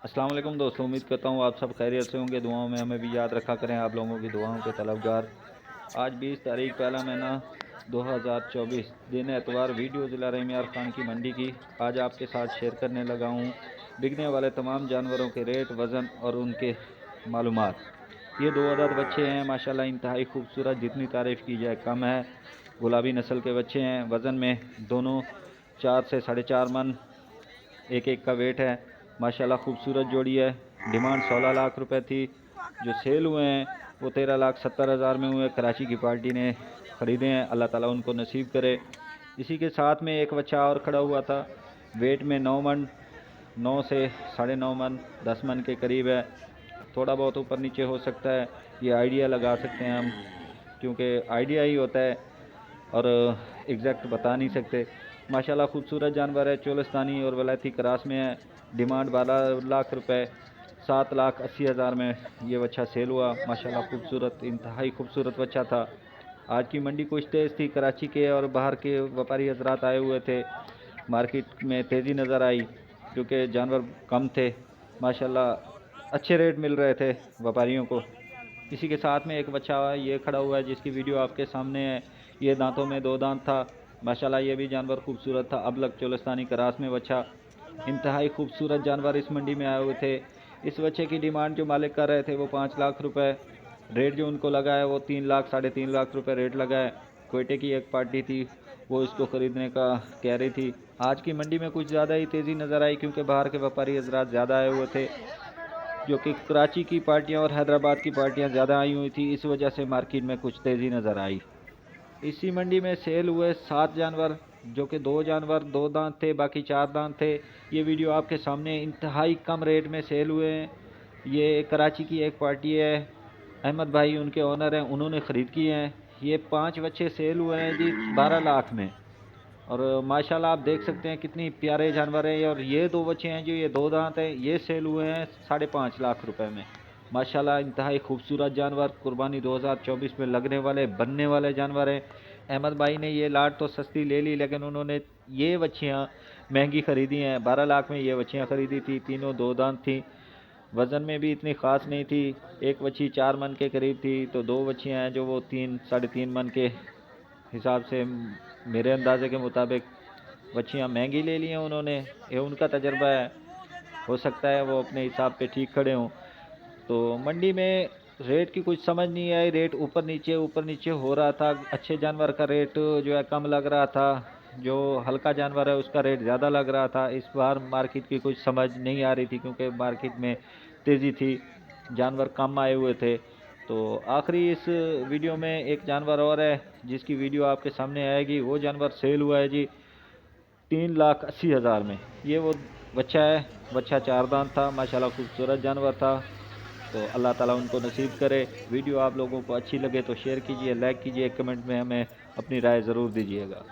अस्सलाम वालेकुम दोस्तों, उम्मीद करता हूँ आप सब खैरियत से होंगे। दुआओं में हमें भी याद रखा करें, आप लोगों की दुआओं के तलबगार। आज 20 तारीख पहला महीना 2024 दिन एतवार, वीडियो ज़िला रहीम यार खान की मंडी की आज आपके साथ शेयर करने लगा हूँ। बिकने वाले तमाम जानवरों के रेट, वज़न और उनके मालूमात। ये 2 अदद बच्चे हैं माशाल्लाह, इंतहाई खूबसूरत, जितनी तारीफ़ की जाए कम है। गुलाबी नस्ल के बच्चे हैं। वज़न में दोनों 4 से 4.5 मन एक एक का वेट है। माशाल्लाह खूबसूरत जोड़ी है। डिमांड 16 लाख रुपए थी। जो सेल हुए हैं वो 13,70,000 में हुए। कराची की पार्टी ने ख़रीदे हैं, अल्लाह ताला उनको नसीब करे। इसी के साथ में एक बच्चा और खड़ा हुआ था, वेट में 9 मन, 9 से 9.5 मन, 10 मन के करीब है। थोड़ा बहुत ऊपर नीचे हो सकता है, ये आइडिया लगा सकते हैं हम, क्योंकि आइडिया ही होता है और एग्जैक्ट बता नहीं सकते। माशाल्लाह खूबसूरत जानवर है, चोलिस्तानी और वलायती क्रास में है। डिमांड 12 लाख रुपए, 7,80,000 में ये बच्चा सेल हुआ। माशाल्लाह खूबसूरत, इंतहाई खूबसूरत बच्चा था। आज की मंडी कुछ तेज़ थी, कराची के और बाहर के व्यापारी हजरात आए हुए थे। मार्केट में तेज़ी नज़र आई क्योंकि जानवर कम थे। माशाल्लाह अच्छे रेट मिल रहे थे व्यापारियों को। इसी के साथ में एक बच्चा ये खड़ा हुआ है जिसकी वीडियो आपके सामने है। ये दांतों में 2 दांत था। माशाल्लाह ये भी जानवर खूबसूरत था। अबलग चोलिस्तानी क्रास में बच्चा, इंतहाई खूबसूरत जानवर इस मंडी में आए हुए थे। इस बच्चे की डिमांड जो मालिक कर रहे थे वो 5 लाख रुपए। रेट जो उनको लगा है वो 3 लाख, 3.5 लाख रुपए रेट लगा है। कोयटे की एक पार्टी थी, वो इसको ख़रीदने का कह रही थी। आज की मंडी में कुछ ज़्यादा ही तेज़ी नज़र आई क्योंकि बाहर के व्यापारी हजरात ज़्यादा आए हुए थे, जो कि कराची की पार्टियां और हैदराबाद की पार्टियां ज़्यादा आई हुई थी। इस वजह से मार्केट में कुछ तेज़ी नज़र आई। इसी मंडी में सेल हुए 7 जानवर, जो कि 2 जानवर 2 दांत थे, बाकी 4 दांत थे। ये वीडियो आपके सामने इंतहाई कम रेट में सेल हुए हैं। ये कराची की एक पार्टी है, अहमद भाई उनके ओनर हैं, उन्होंने ख़रीद किए हैं। ये 5 बच्चे सेल हुए हैं जी 12 लाख में। और माशाल्लाह आप देख सकते हैं कितनी प्यारे जानवर हैं। और ये 2 बच्चे हैं जो ये 2 दांत हैं, ये सेल हुए हैं 5.5 लाख रुपए में। माशाल्लाह इंतहाई खूबसूरत जानवर, कुर्बानी 2024 में लगने वाले, बनने वाले जानवर हैं। अहमद भाई ने ये लाट तो सस्ती ले ली, लेकिन उन्होंने ये बच्चियाँ महंगी ख़रीदी हैं। 12 लाख में ये बच्चियाँ ख़रीदी थी। तीनों 2 दांत थी। वज़न में भी इतनी ख़ास नहीं थी। एक बच्ची 4 मन के करीब थी, तो 2 बच्चियाँ हैं जो वो 3, 3.5 मन के हिसाब से, मेरे अंदाजे के मुताबिक बच्चियाँ महंगी ले ली हैं उन्होंने। ये उनका तजर्बा है, हो सकता है वो अपने हिसाब पे ठीक खड़े हों। तो मंडी में रेट की कुछ समझ नहीं आई, रेट ऊपर नीचे हो रहा था। अच्छे जानवर का रेट जो है कम लग रहा था, जो हल्का जानवर है उसका रेट ज़्यादा लग रहा था। इस बार मार्केट की कुछ समझ नहीं आ रही थी क्योंकि मार्केट में तेज़ी थी, जानवर कम आए हुए थे। तो आखिरी इस वीडियो में एक जानवर और है जिसकी वीडियो आपके सामने आएगी। वो जानवर सेल हुआ है जी 3,80,000 में। ये वो बच्चा है, बच्चा 4 दांत था। माशाल्लाह खूबसूरत जानवर था। तो अल्लाह ताला उनको नसीब करे। वीडियो आप लोगों को अच्छी लगे तो शेयर कीजिए, लाइक कीजिए, कमेंट में हमें अपनी राय ज़रूर दीजिएगा।